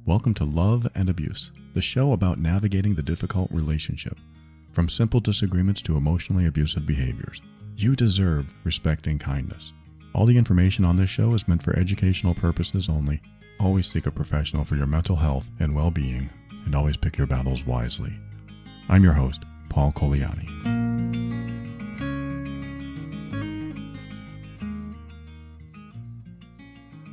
Welcome to Love and Abuse, the show about navigating the difficult relationship. From simple disagreements to emotionally abusive behaviors, you deserve respect and kindness. All the information on this show is meant for educational purposes only. Always seek a professional for your mental health and well-being, and always pick your battles wisely. I'm your host, Paul Coliani.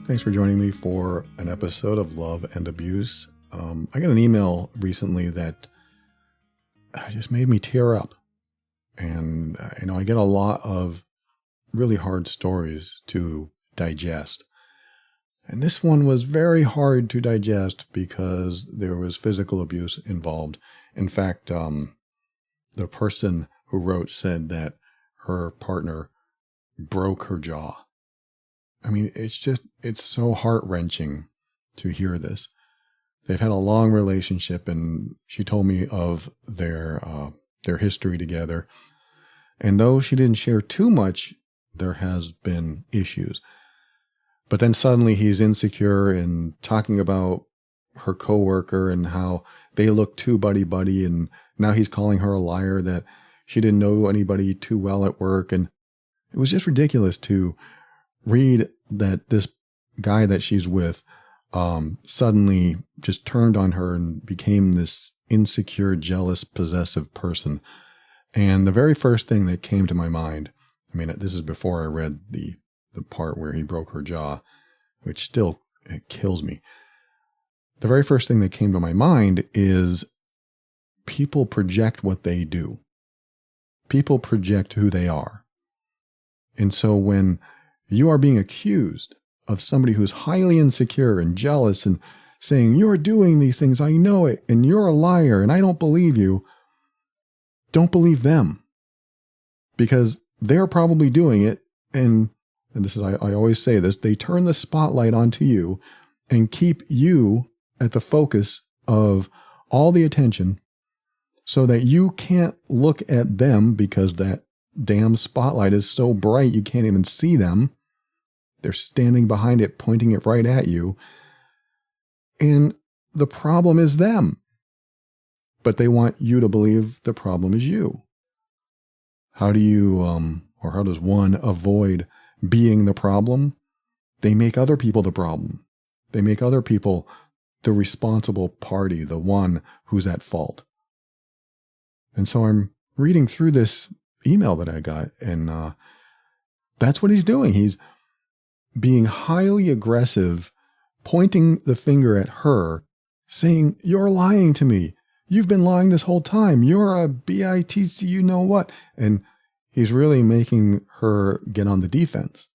Thanks for joining me for an episode of Love and Abuse. I got an email recently that just made me tear up. And, I get a lot of really hard stories to digest. And this one was very hard to digest because there was physical abuse involved. In fact, the person who wrote said that her partner broke her jaw. I mean, it's so heart-wrenching to hear this. They've had a long relationship, and she told me of their history together. And though she didn't share too much, there has been issues. But then suddenly he's insecure and talking about her coworker and how they look too buddy-buddy, and now he's calling her a liar that she didn't know anybody too well at work. And it was just ridiculous to read that this guy that she's with suddenly just turned on her and became this insecure, jealous, possessive person. And the very first thing that came to my mind, this is before I read the part where he broke her jaw, which still it kills me. The very first thing that came to my mind is people project what they do. People project who they are. And so when you are being accused of somebody who's highly insecure and jealous and saying, you're doing these things, I know it, and you're a liar, and I don't believe you, don't believe them. Because they're probably doing it, and this is, I always say this, they turn the spotlight onto you and keep you at the focus of all the attention so that you can't look at them because that damn spotlight is so bright you can't even see them. They're standing behind it, pointing it right at you. And the problem is them. But they want you to believe the problem is you. How do you, or how does one avoid being the problem? They make other people the problem. They make other people the responsible party, the one who's at fault. And so I'm reading through this email that I got, and that's what he's doing. He's being highly aggressive, pointing the finger at her, saying, you're lying to me. You've been lying this whole time. You're a bitch, you know what? And he's really making her get on the defense.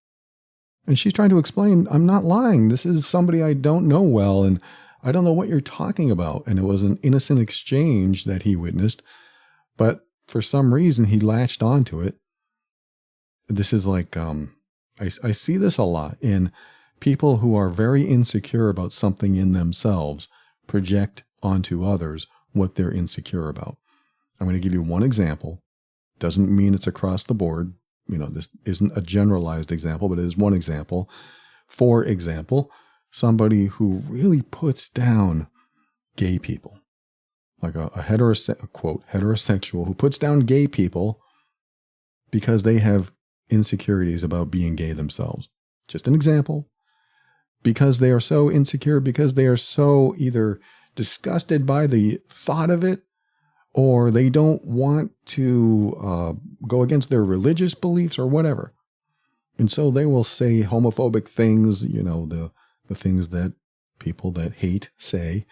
And she's trying to explain, I'm not lying. This is somebody I don't know well, and I don't know what you're talking about. And it was an innocent exchange that he witnessed, but for some reason he latched onto it. This is like, I see this a lot in people who are very insecure about something in themselves, project onto others what they're insecure about. I'm going to give you one example. Doesn't mean it's across the board. This isn't a generalized example, but it is one example. For example, somebody who really puts down gay people, like a heterosexual who puts down gay people because they have insecurities about being gay themselves. Just an example. Because they are so insecure, because they are so either disgusted by the thought of it, or they don't want to go against their religious beliefs or whatever. And so they will say homophobic things, the things that people that hate say,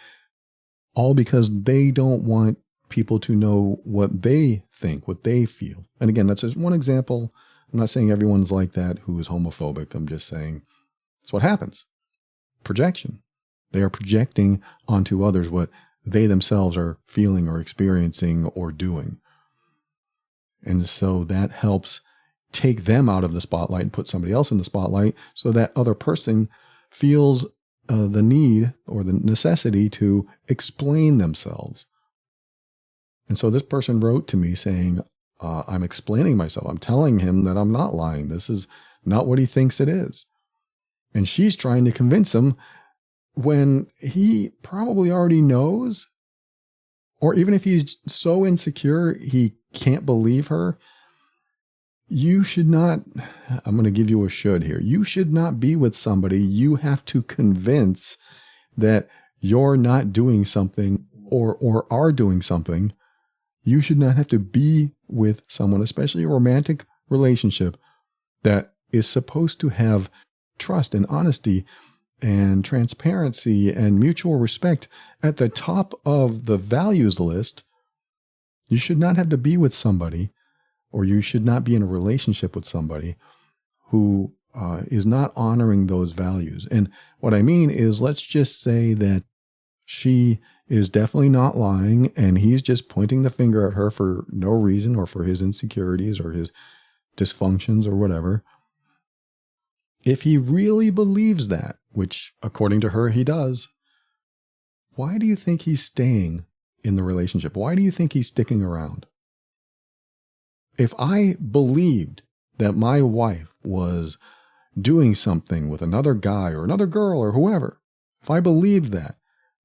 all because they don't want people to know what they think, what they feel. And again, that's just one example. I'm not saying everyone's like that who is homophobic. I'm just saying that's what happens. Projection. They are projecting onto others what they themselves are feeling or experiencing or doing. And so that helps take them out of the spotlight and put somebody else in the spotlight so that other person feels the need or the necessity to explain themselves. And so this person wrote to me saying, I'm explaining myself. I'm telling him that I'm not lying. This is not what he thinks it is. And she's trying to convince him when he probably already knows, or even if he's so insecure he can't believe her, you should not, I'm going to give you a should here. You should not be with somebody you have to convince that you're not doing something or are doing something. You should not have to be with someone, especially a romantic relationship, that is supposed to have trust and honesty and transparency and mutual respect at the top of the values list. You should not have to be with somebody, or you should not be in a relationship with somebody who is not honoring those values. And what I mean is, let's just say that she is definitely not lying and he's just pointing the finger at her for no reason, or for his insecurities or his dysfunctions or whatever. If he really believes that, which according to her he does, why do you think he's staying in the relationship? Why do you think he's sticking around? If I believed that my wife was doing something with another guy or another girl or whoever, if I believed that,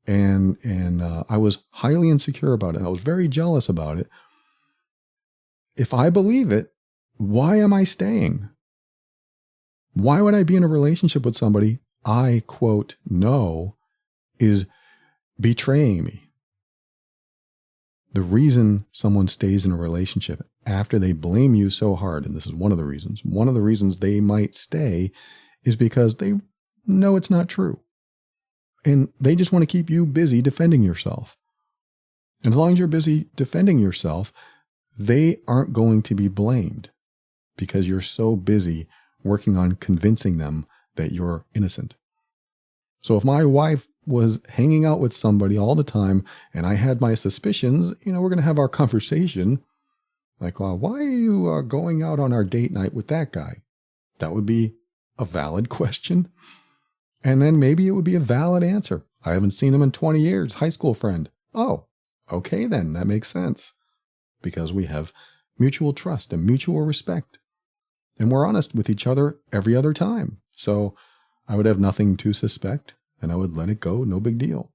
and I was highly insecure about it, I was very jealous about it, if I believe it, why am I staying? Why would I be in a relationship with somebody I, quote, know is betraying me? The reason someone stays in a relationship after they blame you so hard, and this is one of the reasons they might stay, is because they know it's not true. And they just want to keep you busy defending yourself. And as long as you're busy defending yourself, they aren't going to be blamed because you're so busy working on convincing them that you're innocent. So if my wife was hanging out with somebody all the time and I had my suspicions, we're going to have our conversation. Like, why are you going out on our date night with that guy? That would be a valid question. And then maybe it would be a valid answer. I haven't seen him in 20 years, high school friend. Oh, okay then, that makes sense. Because we have mutual trust and mutual respect. And we're honest with each other every other time. So I would have nothing to suspect and I would let it go, no big deal.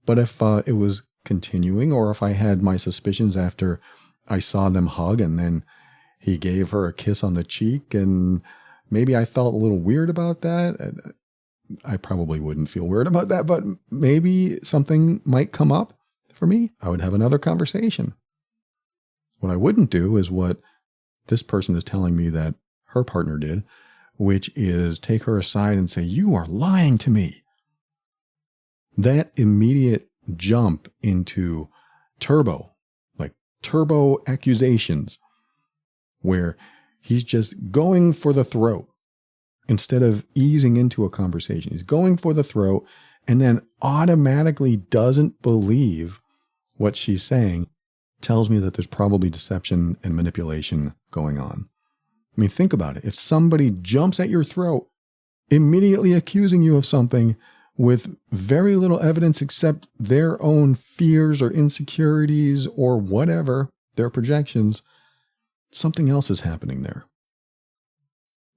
But if it was continuing, or if I had my suspicions after I saw them hug and then he gave her a kiss on the cheek and maybe I felt a little weird about that. I probably wouldn't feel weird about that, but maybe something might come up for me. I would have another conversation. What I wouldn't do is what this person is telling me that her partner did, which is take her aside and say, "You are lying to me." That immediate jump into turbo accusations, where he's just going for the throat instead of easing into a conversation. He's going for the throat and then automatically doesn't believe what she's saying, tells me that there's probably deception and manipulation going on. I mean, think about it. If somebody jumps at your throat, immediately accusing you of something with very little evidence except their own fears or insecurities or whatever, their projections, something else is happening there.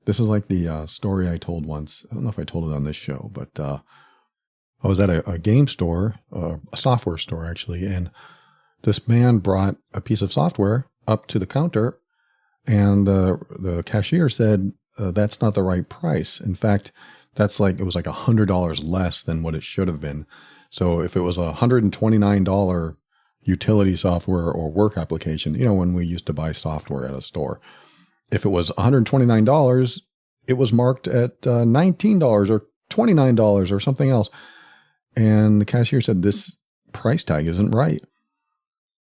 This is like the story I told once. I don't know if I told it on this show, but I was at a game store, a software store actually, and this man brought a piece of software up to the counter, and the cashier said, that's not the right price. In fact, it was like $100 less than what it should have been. So if it was a $129 utility software or work application, when we used to buy software at a store, if it was $129, it was marked at $19 or $29 or something else. And the cashier said, this price tag isn't right.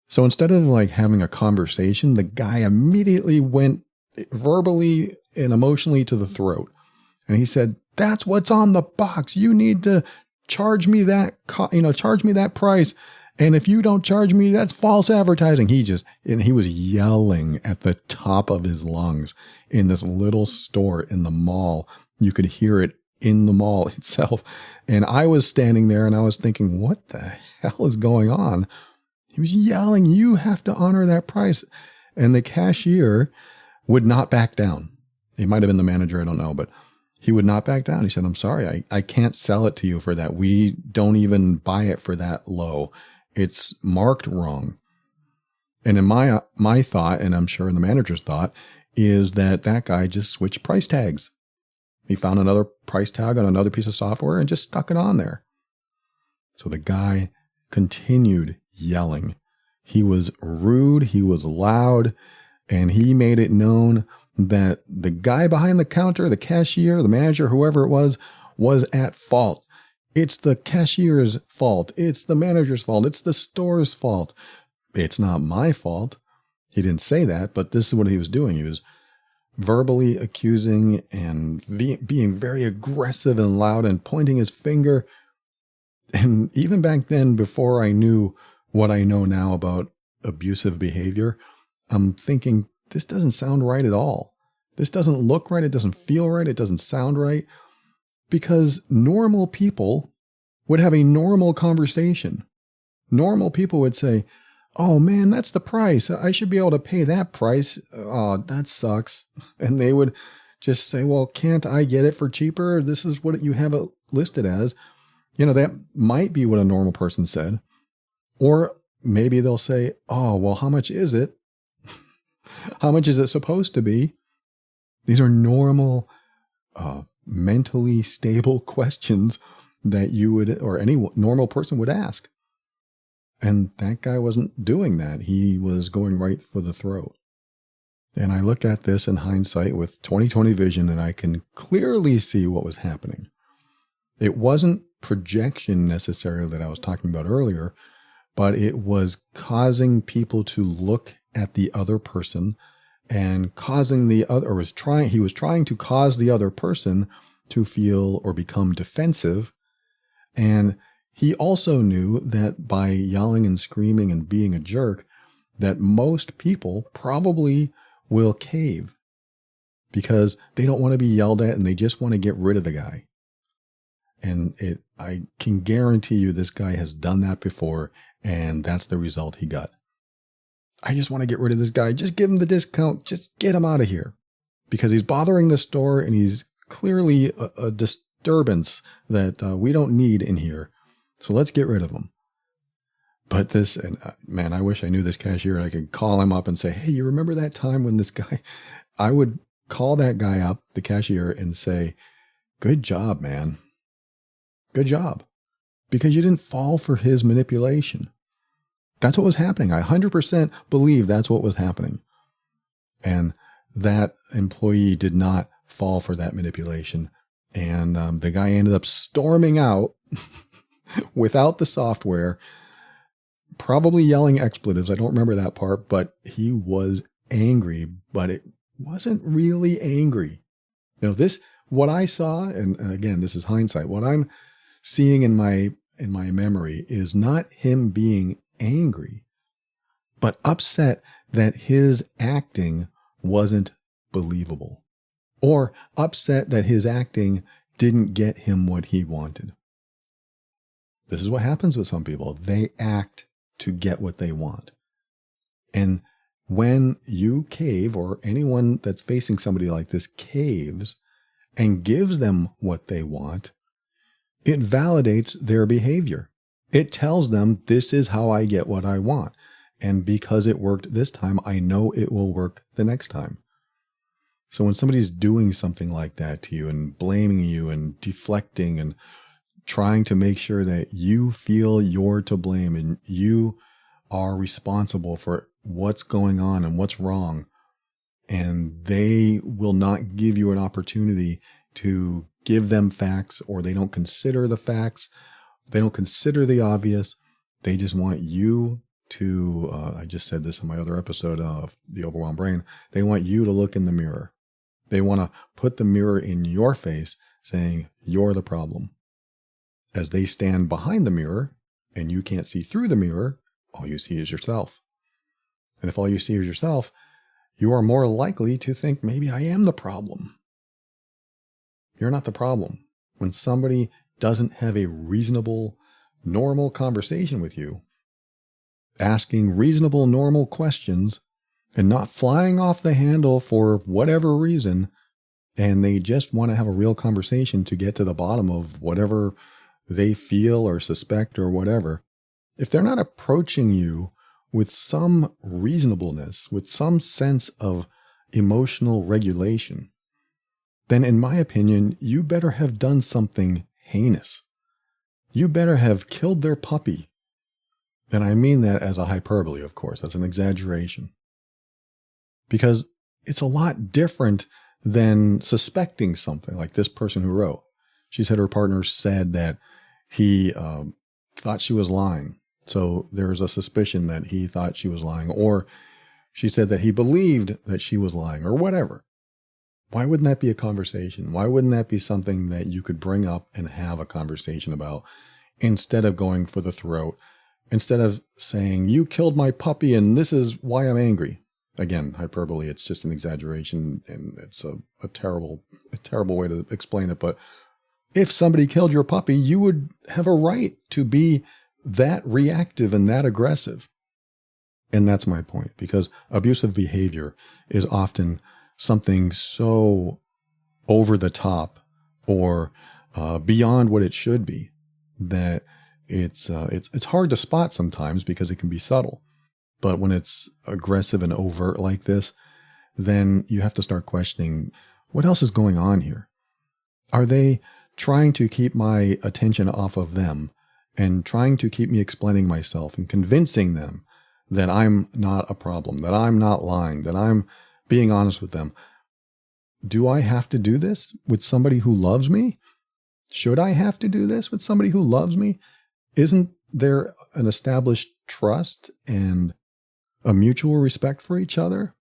So instead of having a conversation, the guy immediately went verbally and emotionally to the throat. And he said, "That's what's on the box. You need to charge me that, charge me that price. And if you don't charge me, that's false advertising." He was yelling at the top of his lungs in this little store in the mall. You could hear it in the mall itself. And I was standing there and I was thinking, what the hell is going on? He was yelling, "You have to honor that price." And the cashier would not back down. He might have been the manager, I don't know, but He would not back down. He said, I'm sorry, I can't sell it to you for that. We don't even buy it for that low. It's marked wrong. And in my thought, and I'm sure in the manager's thought, is that guy just switched price tags. He found another price tag on another piece of software and just stuck it on there. So the guy continued yelling. He was rude, he was loud, and he made it known that the guy behind the counter, the cashier, the manager, whoever it was at fault. It's the cashier's fault. It's the manager's fault. It's the store's fault. It's not my fault. He didn't say that, but this is what he was doing. He was verbally accusing and being very aggressive and loud and pointing his finger. And even back then, before I knew what I know now about abusive behavior, I'm thinking, this doesn't sound right at all. This doesn't look right. It doesn't feel right. It doesn't sound right. Because normal people would have a normal conversation. Normal people would say, oh man, that's the price. I should be able to pay that price. Oh, that sucks. And they would just say, well, can't I get it for cheaper? This is what you have it listed as. That might be what a normal person said. Or maybe they'll say, oh, well, how much is it? How much is it supposed to be? These are normal, mentally stable questions that you would, or any normal person would ask. And that guy wasn't doing that. He was going right for the throat. And I look at this in hindsight with 20/20 vision, and I can clearly see what was happening. It wasn't projection necessarily that I was talking about earlier, but it was causing people to look at the other person and causing the other, or he was trying to cause the other person to feel or become defensive. And he also knew that by yelling and screaming and being a jerk, that most people probably will cave because they don't want to be yelled at and they just want to get rid of the guy. And I can guarantee you this guy has done that before, and that's the result he got. I just want to get rid of this guy. Just give him the discount. Just get him out of here. Because he's bothering the store and he's clearly a disturbance that we don't need in here. So let's get rid of him. But man, I wish I knew this cashier. I could call him up and say, hey, you remember that time when this guy, I would call that guy up, the cashier, and say, good job, man. Good job. Because you didn't fall for his manipulation. That's what was happening. I 100% believe that's what was happening. And that employee did not fall for that manipulation. And the guy ended up storming out without the software, probably yelling expletives. I don't remember that part, but he was angry, but it wasn't really angry. What I saw, and again, this is hindsight, what I'm seeing in my memory is not him being angry, but upset that his acting wasn't believable, or upset that his acting didn't get him what he wanted. This is what happens with some people. They act to get what they want. And when you cave, or anyone that's facing somebody like this caves and gives them what they want, it validates their behavior. It tells them, this is how I get what I want. And because it worked this time, I know it will work the next time. So when somebody's doing something like that to you and blaming you and deflecting and trying to make sure that you feel you're to blame and you are responsible for what's going on and what's wrong, and they will not give you an opportunity to give them facts, or they don't consider the facts, they don't consider the obvious, they just want you to, I just said this in my other episode of The Overwhelmed Brain, they want you to look in the mirror. They want to put the mirror in your face saying, you're the problem. As they stand behind the mirror and you can't see through the mirror, all you see is yourself. And if all you see is yourself, you are more likely to think, maybe I am the problem. You're not the problem. When somebody doesn't have a reasonable, normal conversation with you, asking reasonable, normal questions, and not flying off the handle for whatever reason, and they just want to have a real conversation to get to the bottom of whatever they feel or suspect or whatever, if they're not approaching you with some reasonableness, with some sense of emotional regulation, then in my opinion, you better have done something heinous. You better have killed their puppy. And I mean that as a hyperbole, of course. That's an exaggeration. Because it's a lot different than suspecting something, like this person who wrote. She said her partner said that he thought she was lying. So there's a suspicion that he thought she was lying. Or she said that he believed that she was lying, or whatever. Why wouldn't that be a conversation? Why wouldn't that be something that you could bring up and have a conversation about, instead of going for the throat, instead of saying, you killed my puppy and this is why I'm angry? Again, hyperbole, it's just an exaggeration, and it's a terrible way to explain it. But if somebody killed your puppy, you would have a right to be that reactive and that aggressive. And that's my point, because abusive behavior is often something so over the top or beyond what it should be that it's hard to spot sometimes, because it can be subtle. But when it's aggressive and overt like this, then you have to start questioning, what else is going on here? Are they trying to keep my attention off of them and trying to keep me explaining myself and convincing them that I'm not a problem, that I'm not lying, that I'm being honest with them? Do I have to do this with somebody who loves me? Should I have to do this with somebody who loves me? Isn't there an established trust and a mutual respect for each other?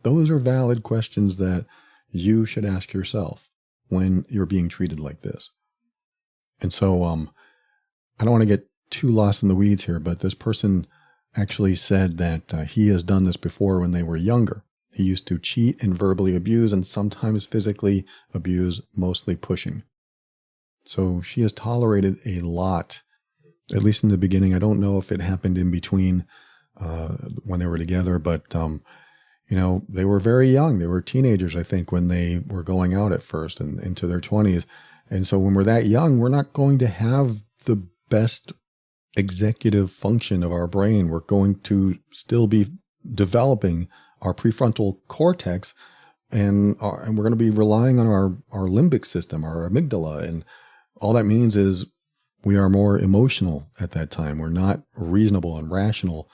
Those are valid questions that you should ask yourself when you're being treated like this. And so I don't want to get too lost in the weeds here, but this person actually said that he has done this before when they were younger. He used to cheat and verbally abuse and sometimes physically abuse, mostly pushing. So she has tolerated a lot, at least in the beginning. I don't know if it happened in between when they were together, but they were very young. They were teenagers, I think, when they were going out at first and into their 20s. And so when we're that young, we're not going to have the best executive function of our brain. We're going to still be developing our prefrontal cortex, and we're going to be relying on our limbic system, our amygdala. And all that means is we are more emotional at that time. We're not reasonable and rational.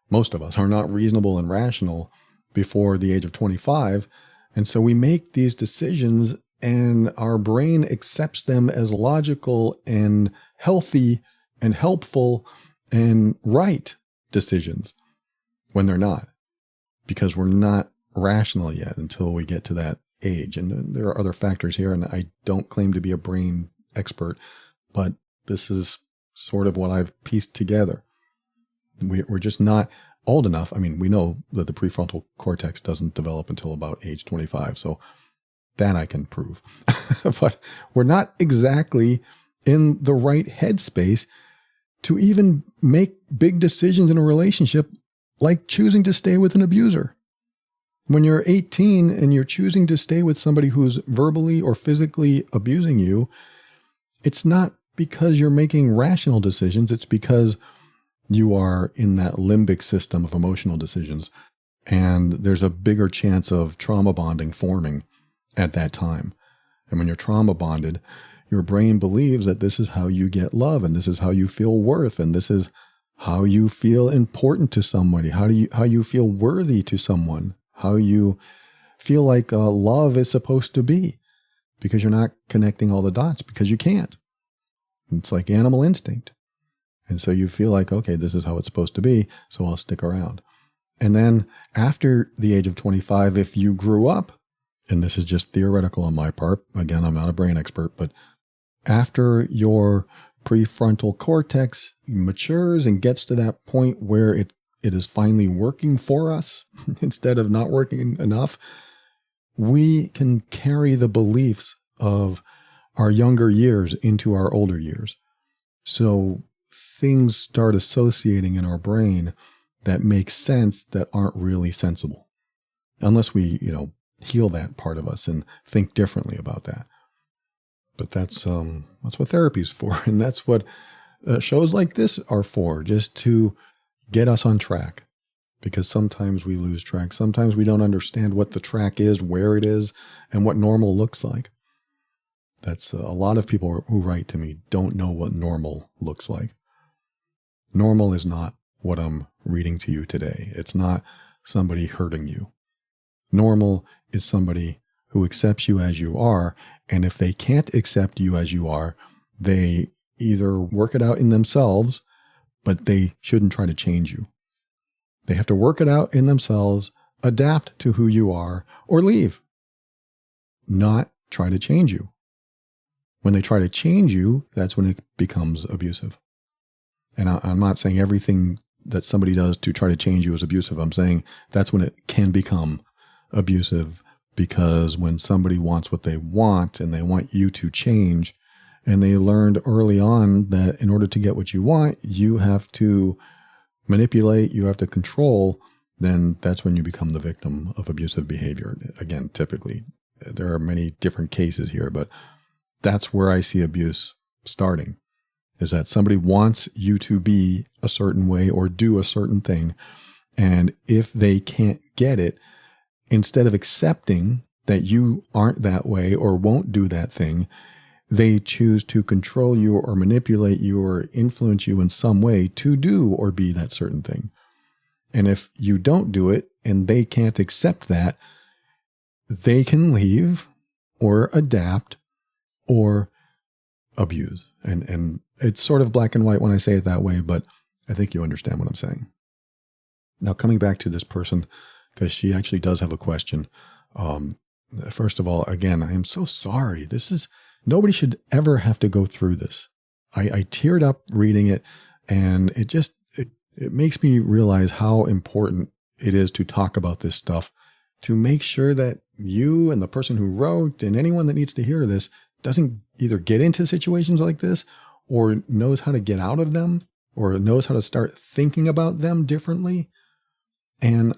Most of us are not reasonable and rational before the age of 25. And so we make these decisions, and our brain accepts them as logical and healthy and helpful and right decisions when they're not, because we're not rational yet until we get to that age. And there are other factors here, and I don't claim to be a brain expert, but this is sort of what I've pieced together. We're just not old enough. I mean, we know that the prefrontal cortex doesn't develop until about age 25, so that I can prove. But we're not exactly in the right headspace to even make big decisions in a relationship, like choosing to stay with an abuser. When you're 18 and you're choosing to stay with somebody who's verbally or physically abusing you, it's not because you're making rational decisions. It's because you are in that limbic system of emotional decisions, and there's a bigger chance of trauma bonding forming at that time. And when you're trauma bonded, your brain believes that this is how you get love, and this is how you feel worth, and this is how you feel important to somebody, how you feel worthy to someone, how you feel like love is supposed to be, because you're not connecting all the dots, because you can't. It's like animal instinct. And so you feel like, okay, this is how it's supposed to be, so I'll stick around. And then after the age of 25, if you grew up, and this is just theoretical on my part, again, I'm not a brain expert, but after your prefrontal cortex matures and gets to that point where it is finally working for us instead of not working enough, we can carry the beliefs of our younger years into our older years. So things start associating in our brain that make sense that aren't really sensible. Unless we, heal that part of us and think differently about that. But that's what therapy's for. And that's what shows like this are for, just to get us on track. Because sometimes we lose track. Sometimes we don't understand what the track is, where it is, and what normal looks like. That's a lot of people who write to me don't know what normal looks like. Normal is not what I'm reading to you today. It's not somebody hurting you. Normal is somebody who accepts you as you are, and if they can't accept you as you are, they either work it out in themselves, but they shouldn't try to change you. They have to work it out in themselves, adapt to who you are, or leave. Not try to change you. When they try to change you, that's when it becomes abusive. And I'm not saying everything that somebody does to try to change you is abusive. I'm saying that's when it can become abusive, because when somebody wants what they want and they want you to change, and they learned early on that in order to get what you want, you have to manipulate, you have to control, then that's when you become the victim of abusive behavior. Again, typically, there are many different cases here, but that's where I see abuse starting, is that somebody wants you to be a certain way or do a certain thing. And if they can't get it, instead of accepting that you aren't that way or won't do that thing, they choose to control you or manipulate you or influence you in some way to do or be that certain thing. And if you don't do it and they can't accept that, they can leave or adapt or abuse. And it's sort of black and white when I say it that way, but I think you understand what I'm saying. Now, coming back to this person, because she actually does have a question. First of all, again, I am so sorry. Nobody should ever have to go through this. I teared up reading it, and it makes me realize how important it is to talk about this stuff, to make sure that you and the person who wrote and anyone that needs to hear this doesn't either get into situations like this or knows how to get out of them or knows how to start thinking about them differently. And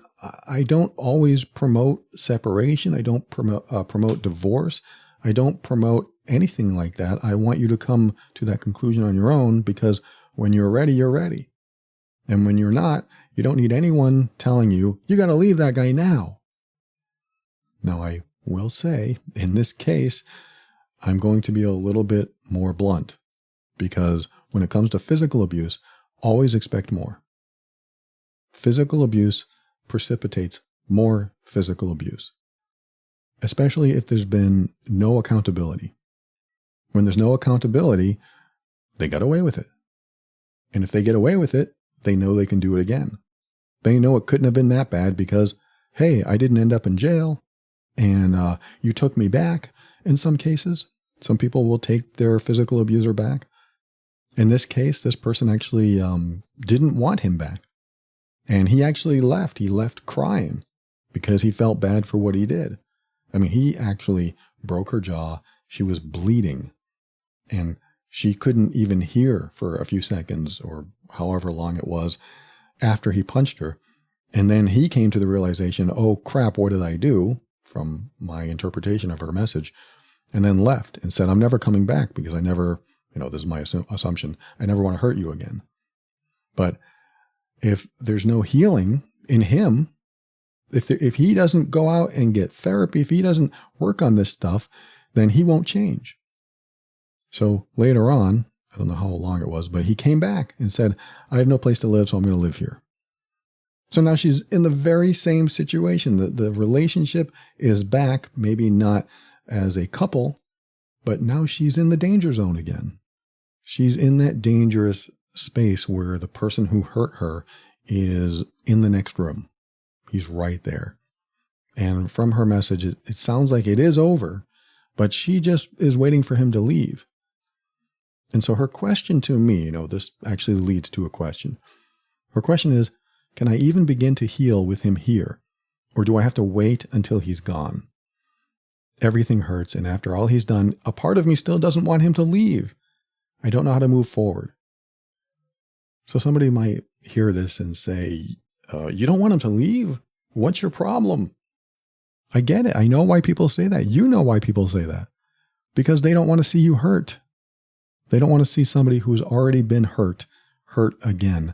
I don't always promote separation. I don't promote divorce. I don't promote anything like that. I want you to come to that conclusion on your own, because when you're ready, you're ready. And when you're not, you don't need anyone telling you, you got to leave that guy now. Now, I will say, in this case, I'm going to be a little bit more blunt, because when it comes to physical abuse, always expect more. Physical abuse precipitates more physical abuse, especially if there's been no accountability. When there's no accountability, they got away with it. And if they get away with it, they know they can do it again. They know it couldn't have been that bad because, hey, I didn't end up in jail, and you took me back. In some cases, some people will take their physical abuser back. In this case, this person actually didn't want him back. And he actually left. He left crying because he felt bad for what he did. I mean, he actually broke her jaw. She was bleeding, and she couldn't even hear for a few seconds or however long it was after he punched her. And then he came to the realization, oh crap, what did I do? From my interpretation of her message, and then left and said, I'm never coming back because I never, this is my assumption, I never want to hurt you again. But if there's no healing in him, if he doesn't go out and get therapy, if he doesn't work on this stuff, then he won't change. So later on, I don't know how long it was, but he came back and said, I have no place to live, so I'm going to live here. So now she's in the very same situation. The relationship is back, maybe not as a couple, but now she's in the danger zone again. She's in that dangerous space where the person who hurt her is in the next room. He's right there. And from her message, it sounds like it is over, but she just is waiting for him to leave. And so her question to me, this actually leads to a question. Her question is, can I even begin to heal with him here? Or do I have to wait until he's gone? Everything hurts, and after all he's done, a part of me still doesn't want him to leave. I don't know how to move forward. So somebody might hear this and say, you don't want him to leave? What's your problem? I get it. I know why people say that. You know why people say that. Because they don't want to see you hurt. They don't want to see somebody who's already been hurt again,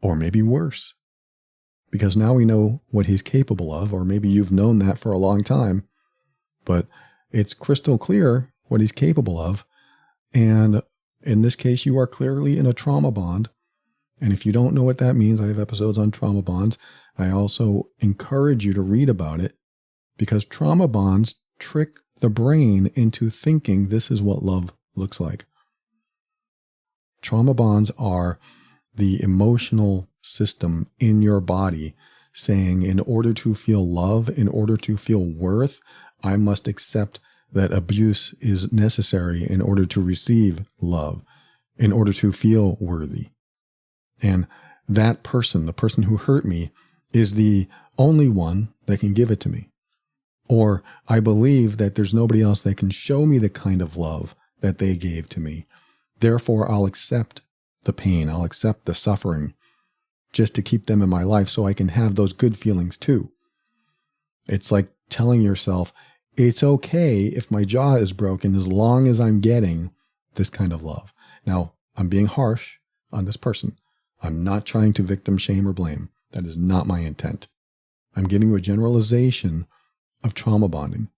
or maybe worse. Because now we know what he's capable of, or maybe you've known that for a long time, but it's crystal clear what he's capable of. And in this case, you are clearly in a trauma bond. And if you don't know what that means, I have episodes on trauma bonds. I also encourage you to read about it, because trauma bonds trick the brain into thinking this is what love looks like. Trauma bonds are the emotional system in your body saying, in order to feel love, in order to feel worth, I must accept that abuse is necessary in order to receive love, in order to feel worthy. And that person, the person who hurt me, is the only one that can give it to me. Or I believe that there's nobody else that can show me the kind of love that they gave to me. Therefore, I'll accept the pain, I'll accept the suffering, just to keep them in my life so I can have those good feelings too. It's like telling yourself, it's okay if my jaw is broken as long as I'm getting this kind of love. Now, I'm being harsh on this person. I'm not trying to victim shame or blame. That is not my intent. I'm giving you a generalization of trauma bonding.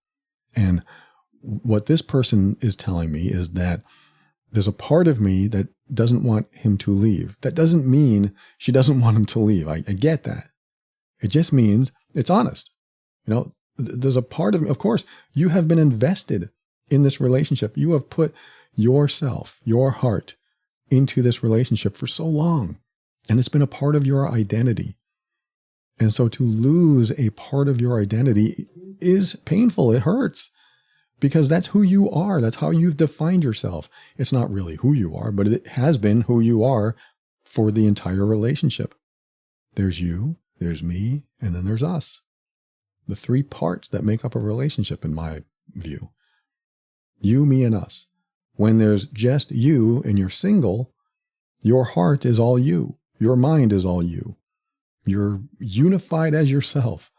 And what this person is telling me is that there's a part of me that doesn't want him to leave. That doesn't mean she doesn't want him to leave. I get that. It just means it's honest. You know, there's a part of me, of course, you have been invested in this relationship. You have put yourself, your heart into this relationship for so long. And it's been a part of your identity. And so to lose a part of your identity is painful. It hurts. Because that's who you are. That's how you've defined yourself. It's not really who you are, but it has been who you are for the entire relationship. There's you, there's me, and then there's us. The three parts that make up a relationship, in my view. You, me, and us. When there's just you and you're single, your heart is all you. Your mind is all you. You're unified as yourself.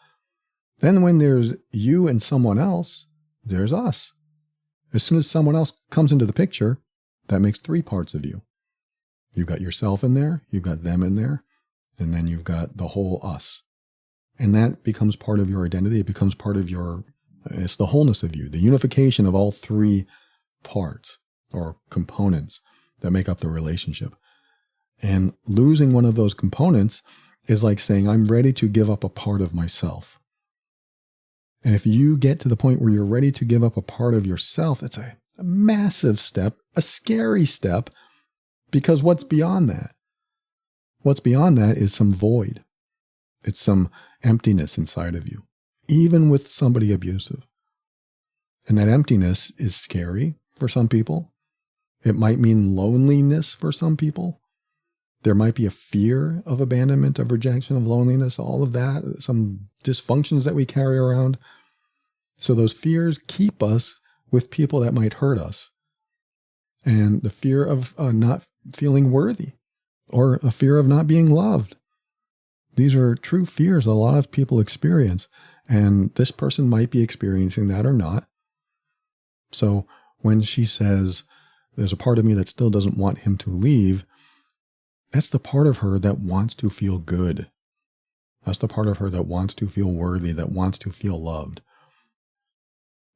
Then when there's you and someone else, there's us. As soon as someone else comes into the picture, that makes three parts of you. You've got yourself in there, you've got them in there, and then you've got the whole us. And that becomes part of your identity. It becomes part of it's the wholeness of you, the unification of all three parts or components that make up the relationship. And losing one of those components is like saying, I'm ready to give up a part of myself. And if you get to the point where you're ready to give up a part of yourself, it's a massive step, a scary step, because what's beyond that? What's beyond that is some void. It's some emptiness inside of you, even with somebody abusive. And that emptiness is scary for some people. It might mean loneliness for some people. There might be a fear of abandonment, of rejection, of loneliness, all of that, some dysfunctions that we carry around. So those fears keep us with people that might hurt us. And the fear of not feeling worthy, or a fear of not being loved. These are true fears a lot of people experience. And this person might be experiencing that or not. So when she says, there's a part of me that still doesn't want him to leave, that's the part of her that wants to feel good. That's the part of her that wants to feel worthy, that wants to feel loved.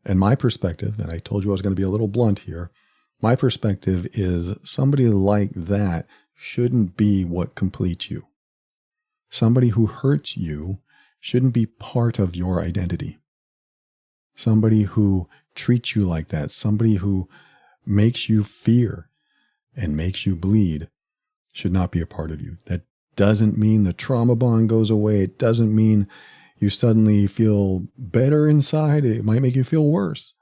And my perspective, and I told you I was going to be a little blunt here, my perspective is somebody like that shouldn't be what completes you. Somebody who hurts you shouldn't be part of your identity. Somebody who treats you like that, somebody who makes you fear and makes you bleed, should not be a part of you. That doesn't mean the trauma bond goes away. It doesn't mean you suddenly feel better inside. It might make you feel worse.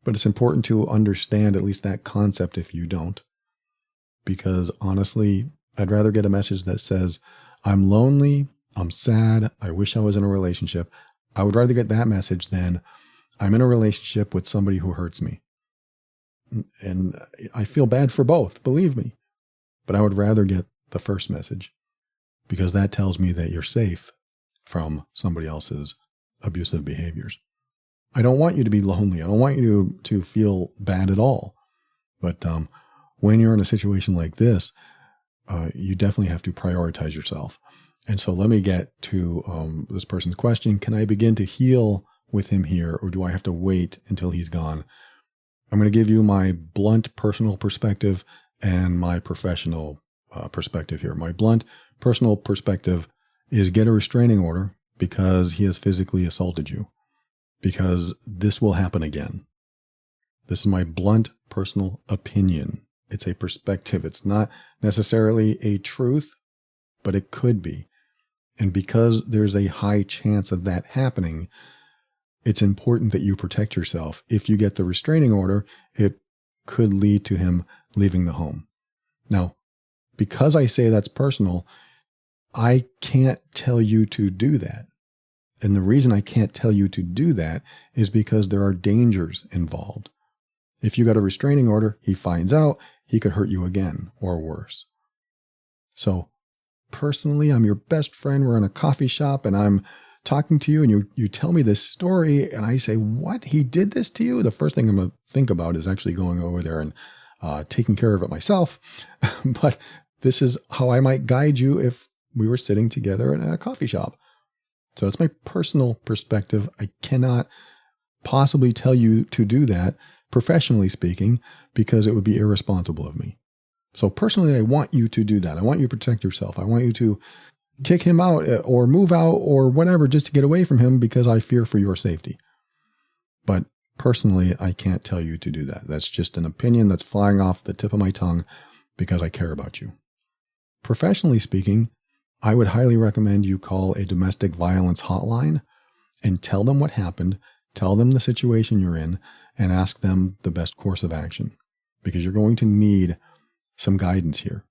But it's important to understand at least that concept if you don't. Because honestly, I'd rather get a message that says, I'm lonely, I'm sad, I wish I was in a relationship. I would rather get that message than I'm in a relationship with somebody who hurts me. And I feel bad for both, believe me. But I would rather get the first message, because that tells me that you're safe from somebody else's abusive behaviors. I don't want you to be lonely. I don't want you to feel bad at all. But when you're in a situation like this, you definitely have to prioritize yourself. And so let me get to this person's question. Can I begin to heal with him here, or do I have to wait until he's gone? I'm going to give you my blunt personal perspective and my professional perspective here. My blunt personal perspective is get a restraining order because he has physically assaulted you, because this will happen again. This is my blunt personal opinion. It's a perspective. It's not necessarily a truth, but it could be. And because there's a high chance of that happening, it's important that you protect yourself. If you get the restraining order, it could lead to him leaving the home. Now, because I say that's personal, I can't tell you to do that. And the reason I can't tell you to do that is because there are dangers involved. If you got a restraining order, he finds out, he could hurt you again or worse. So personally, I'm your best friend. We're in a coffee shop and I'm talking to you and you tell me this story and I say, what? He did this to you? The first thing I'm going to think about is actually going over there and taking care of it myself. But this is how I might guide you if we were sitting together in a coffee shop. So it's my personal perspective. I cannot possibly tell you to do that, professionally speaking, because it would be irresponsible of me. So personally, I want you to do that. I want you to protect yourself. I want you to kick him out or move out or whatever just to get away from him because I fear for your safety. But personally, I can't tell you to do that. That's just an opinion that's flying off the tip of my tongue because I care about you. Professionally speaking, I would highly recommend you call a domestic violence hotline and tell them what happened, tell them the situation you're in, and ask them the best course of action because you're going to need some guidance here.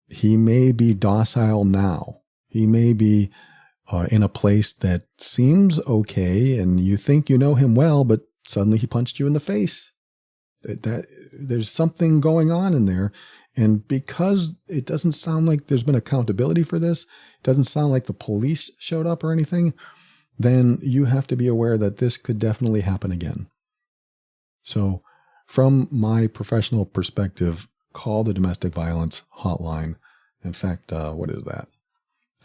He may be docile now. He may be in a place that seems okay and you think you know him well, but suddenly he punched you in the face. There's something going on in there. And because it doesn't sound like there's been accountability for this, it doesn't sound like the police showed up or anything, then you have to be aware that this could definitely happen again. So from my professional perspective, call the domestic violence hotline. In fact, what is that?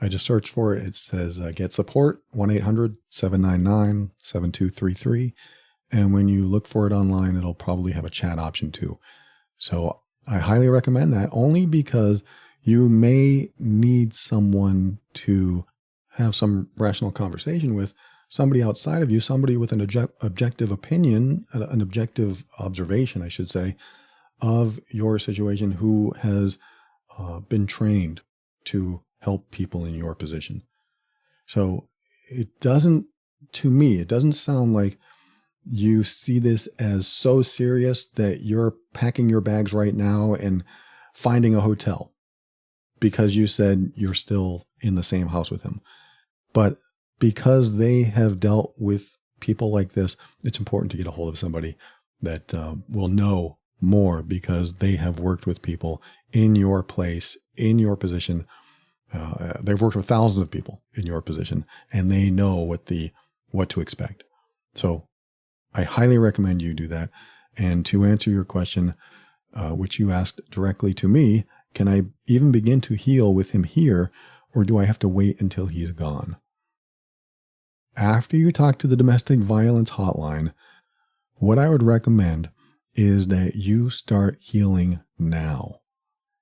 I just searched for it. It says get support, 1-800-799-7233. And when you look for it online, it'll probably have a chat option too. So I highly recommend that only because you may need someone to have some rational conversation with, somebody outside of you, somebody with an objective opinion, an objective observation, I should say, of your situation who has been trained to help people in your position. So to me, it doesn't sound like you see this as so serious that you're packing your bags right now and finding a hotel because you said you're still in the same house with him. But because they have dealt with people like this, it's important to get a hold of somebody that will know more because they have worked with people in your place, in your position. They've worked with thousands of people in your position and they know what to expect. So I highly recommend you do that. And to answer your question, which you asked directly to me, can I even begin to heal with him here, or do I have to wait until he's gone? After you talk to the domestic violence hotline, what I would recommend is that you start healing now.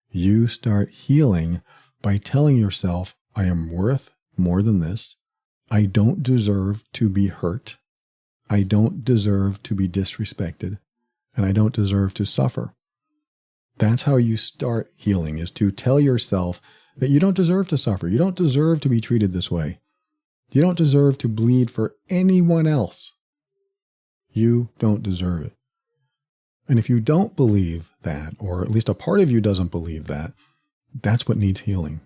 You start healing by telling yourself, I am worth more than this. I don't deserve to be hurt. I don't deserve to be disrespected, and I don't deserve to suffer. That's how you start healing, is to tell yourself that you don't deserve to suffer. You don't deserve to be treated this way. You don't deserve to bleed for anyone else. You don't deserve it. And if you don't believe that, or at least a part of you doesn't believe that, that's what needs healing.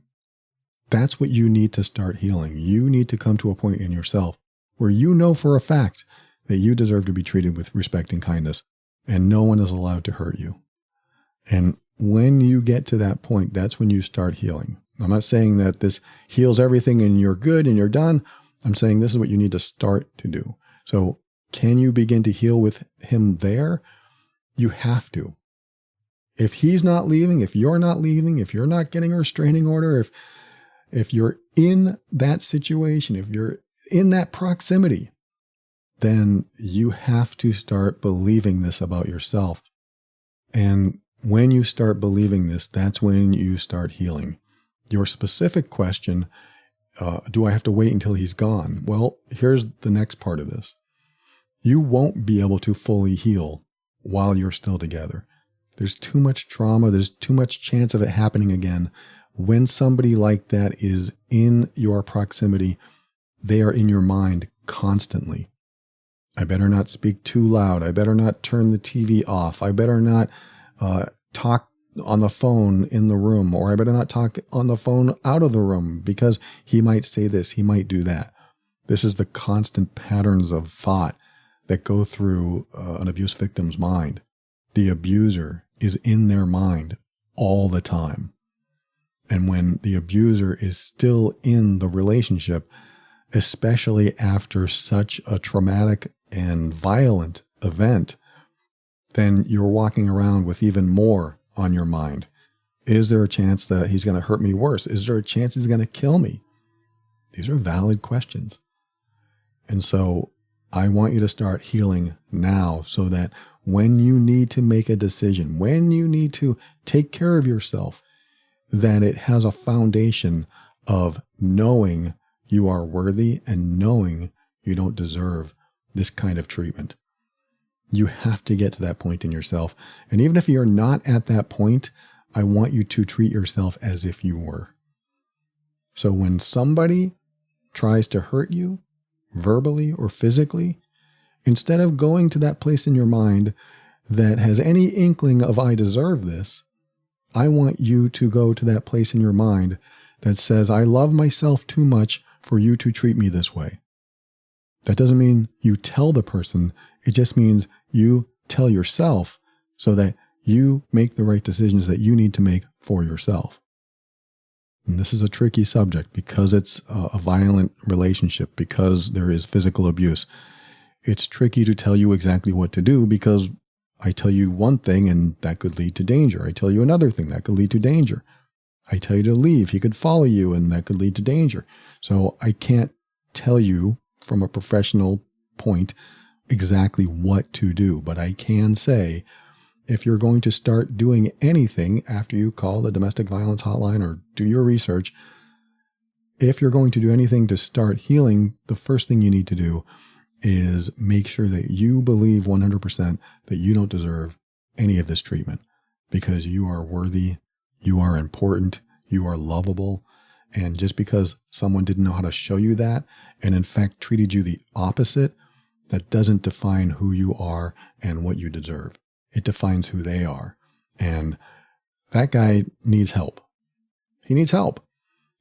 That's what you need to start healing. You need to come to a point in yourself where you know for a fact that you deserve to be treated with respect and kindness, and no one is allowed to hurt you. And when you get to that point, that's when you start healing. I'm not saying that this heals everything and you're good and you're done. I'm saying this is what you need to start to do. So can you begin to heal with him there? You have to. If he's not leaving, if you're not leaving, if you're not getting a restraining order, if you're in that situation, if you're in that proximity, then you have to start believing this about yourself. And when you start believing this, that's when you start healing. Your specific question, do I have to wait until he's gone? Well, here's the next part of this. You won't be able to fully heal while you're still together. There's too much trauma. There's too much chance of it happening again. When somebody like that is in your proximity, they are in your mind constantly. I better not speak too loud. I better not turn the TV off. I better not talk on the phone in the room, or I better not talk on the phone out of the room because he might say this, he might do that. This is the constant patterns of thought that go through an abuse victim's mind. The abuser is in their mind all the time. And when the abuser is still in the relationship, especially after such a traumatic and violent event, then you're walking around with even more on your mind. Is there a chance that he's going to hurt me worse? Is there a chance he's going to kill me? These are valid questions. And so I want you to start healing now so that when you need to make a decision, when you need to take care of yourself, that it has a foundation of knowing you are worthy and knowing you don't deserve this kind of treatment. You have to get to that point in yourself. And even if you're not at that point, I want you to treat yourself as if you were. So when somebody tries to hurt you, verbally or physically, instead of going to that place in your mind that has any inkling of I deserve this, I want you to go to that place in your mind that says, I love myself too much for you to treat me this way. That doesn't mean you tell the person. It just means you tell yourself so that you make the right decisions that you need to make for yourself. And this is a tricky subject because it's a violent relationship, because there is physical abuse. It's tricky to tell you exactly what to do because I tell you one thing and that could lead to danger. I tell you another thing that could lead to danger. I tell you to leave. He could follow you and that could lead to danger. So I can't tell you from a professional point exactly what to do, but I can say, if you're going to start doing anything after you call the domestic violence hotline or do your research, if you're going to do anything to start healing, the first thing you need to do is make sure that you believe 100% that you don't deserve any of this treatment because you are worthy, you are important, you are lovable. And just because someone didn't know how to show you that and in fact treated you the opposite, that doesn't define who you are and what you deserve. It defines who they are. And that guy needs help. He needs help.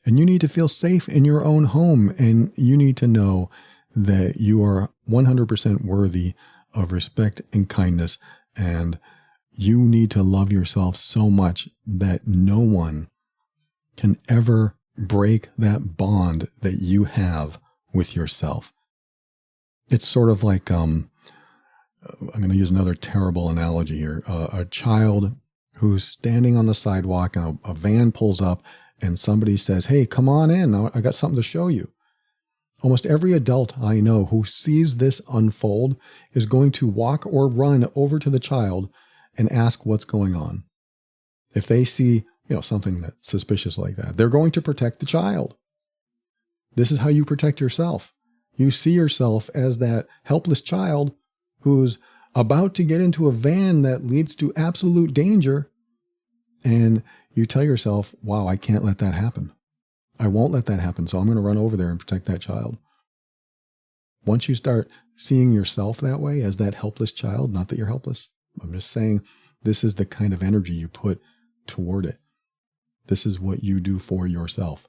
And you need to feel safe in your own home. And you need to know that you are 100% worthy of respect and kindness. And you need to love yourself so much that no one can ever break that bond that you have with yourself. It's sort of like, I'm going to use another terrible analogy here. A child who's standing on the sidewalk and a van pulls up and somebody says, hey, come on in. I got something to show you. Almost every adult I know who sees this unfold is going to walk or run over to the child and ask what's going on. If they see, something that's suspicious like that, they're going to protect the child. This is how you protect yourself. You see yourself as that helpless child who's about to get into a van that leads to absolute danger. And you tell yourself, wow, I can't let that happen. I won't let that happen. So I'm going to run over there and protect that child. Once you start seeing yourself that way as that helpless child, not that you're helpless, I'm just saying this is the kind of energy you put toward it. This is what you do for yourself.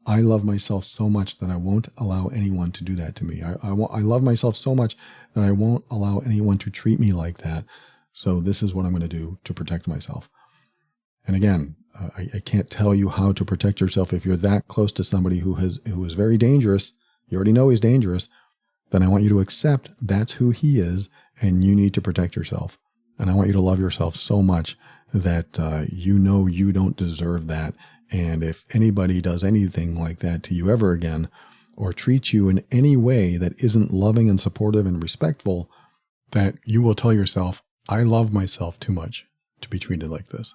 I love myself so much that I won't allow anyone to do that to me. I love myself so much that I won't allow anyone to treat me like that. So this is what I'm going to do to protect myself. And again, I can't tell you how to protect yourself. If you're that close to somebody who is very dangerous, You already know he's dangerous. Then I want you to accept that's who he is, and you need to protect yourself. And I want you to love yourself so much that you know you don't deserve that. And if anybody does anything like that to you ever again, or treats you in any way that isn't loving and supportive and respectful, that you will tell yourself, I love myself too much to be treated like this.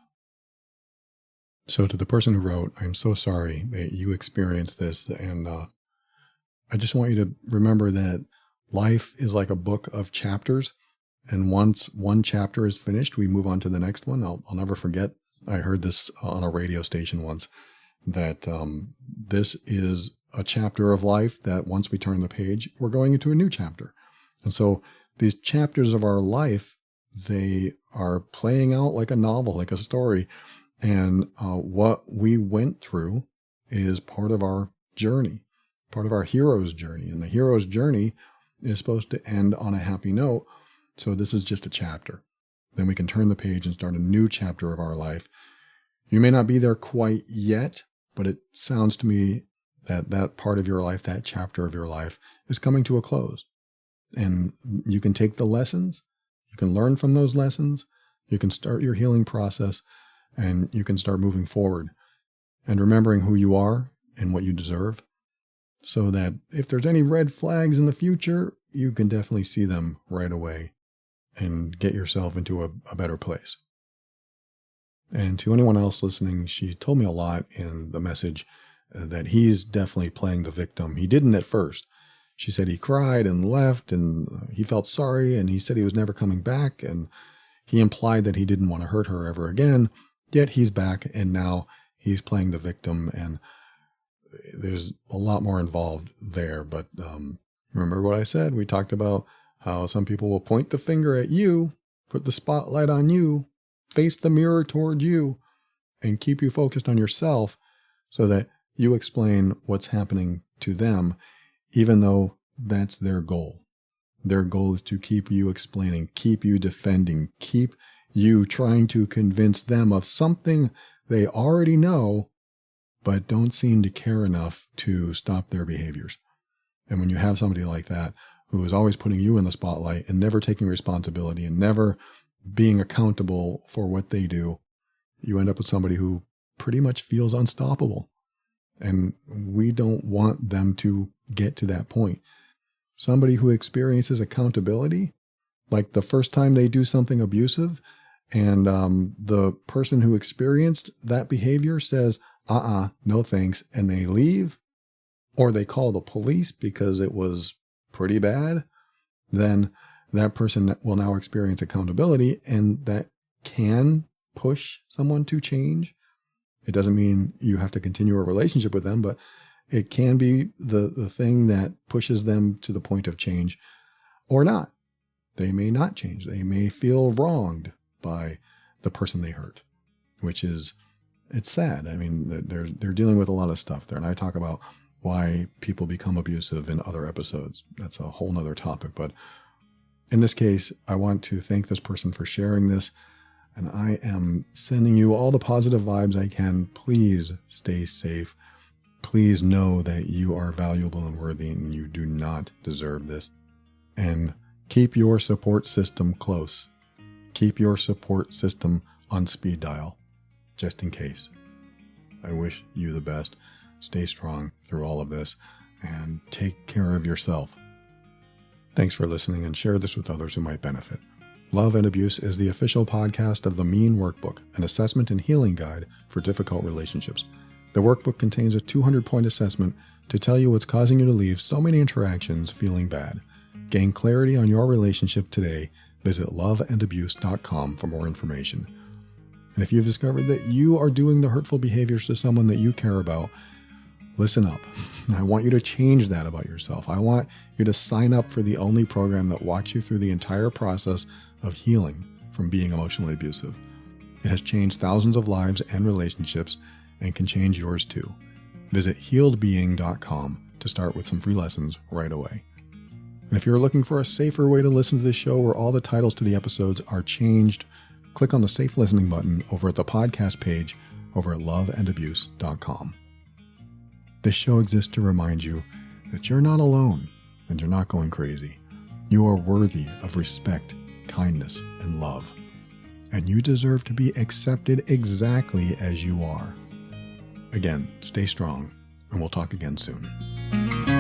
So to the person who wrote, I'm so sorry that you experienced this. And I just want you to remember that life is like a book of chapters. And once one chapter is finished, we move on to the next one. I'll never forget. I heard this on a radio station once, that this is a chapter of life that once we turn the page, we're going into a new chapter. And so these chapters of our life, they are playing out like a novel, like a story. And what we went through is part of our journey, part of our hero's journey. And the hero's journey is supposed to end on a happy note. So this is just a chapter. Then we can turn the page and start a new chapter of our life. You may not be there quite yet, but it sounds to me that that part of your life, that chapter of your life, is coming to a close. And you can take the lessons, you can learn from those lessons, you can start your healing process, and you can start moving forward and remembering who you are and what you deserve, so that if there's any red flags in the future, you can definitely see them right away and get yourself into a better place. And to anyone else listening, she told me a lot in the message that he's definitely playing the victim. He didn't at first. She said he cried and left, and he felt sorry, and he said he was never coming back, and he implied that he didn't want to hurt her ever again, yet he's back, and now he's playing the victim, and there's a lot more involved there. But remember what I said? We talked about how some people will point the finger at you, put the spotlight on you, face the mirror toward you, and keep you focused on yourself so that you explain what's happening to them, even though that's their goal. Their goal is to keep you explaining, keep you defending, keep you trying to convince them of something they already know, but don't seem to care enough to stop their behaviors. And when you have somebody like that, who is always putting you in the spotlight and never taking responsibility and never being accountable for what they do, you end up with somebody who pretty much feels unstoppable. And we don't want them to get to that point. Somebody who experiences accountability, like the first time they do something abusive, and the person who experienced that behavior says, no thanks, and they leave, or they call the police because it was pretty bad, then that person will now experience accountability, and that can push someone to change. It doesn't mean you have to continue a relationship with them, but it can be the thing that pushes them to the point of change or not. They may not change. They may feel wronged by the person they hurt, which is, it's sad. I mean, they're dealing with a lot of stuff there. And I talk about why people become abusive in other episodes. That's a whole nother topic. But in this case, I want to thank this person for sharing this. And I am sending you all the positive vibes I can. Please stay safe. Please know that you are valuable and worthy, and you do not deserve this. And keep your support system close. Keep your support system on speed dial, just in case. I wish you the best. Stay strong through all of this, and take care of yourself. Thanks for listening, and share this with others who might benefit. Love and Abuse is the official podcast of the Mean Workbook, an assessment and healing guide for difficult relationships. The workbook contains a 200-point assessment to tell you what's causing you to leave so many interactions feeling bad. Gain clarity on your relationship today. Visit loveandabuse.com for more information. And if you've discovered that you are doing the hurtful behaviors to someone that you care about, listen up. I want you to change that about yourself. I want you to sign up for the only program that walks you through the entire process of healing from being emotionally abusive. It has changed thousands of lives and relationships, and can change yours too. Visit healedbeing.com to start with some free lessons right away. And if you're looking for a safer way to listen to this show where all the titles to the episodes are changed, click on the Safe Listening button over at the podcast page over at loveandabuse.com. This show exists to remind you that you're not alone and you're not going crazy. You are worthy of respect, kindness, and love. And you deserve to be accepted exactly as you are. Again, stay strong, and we'll talk again soon.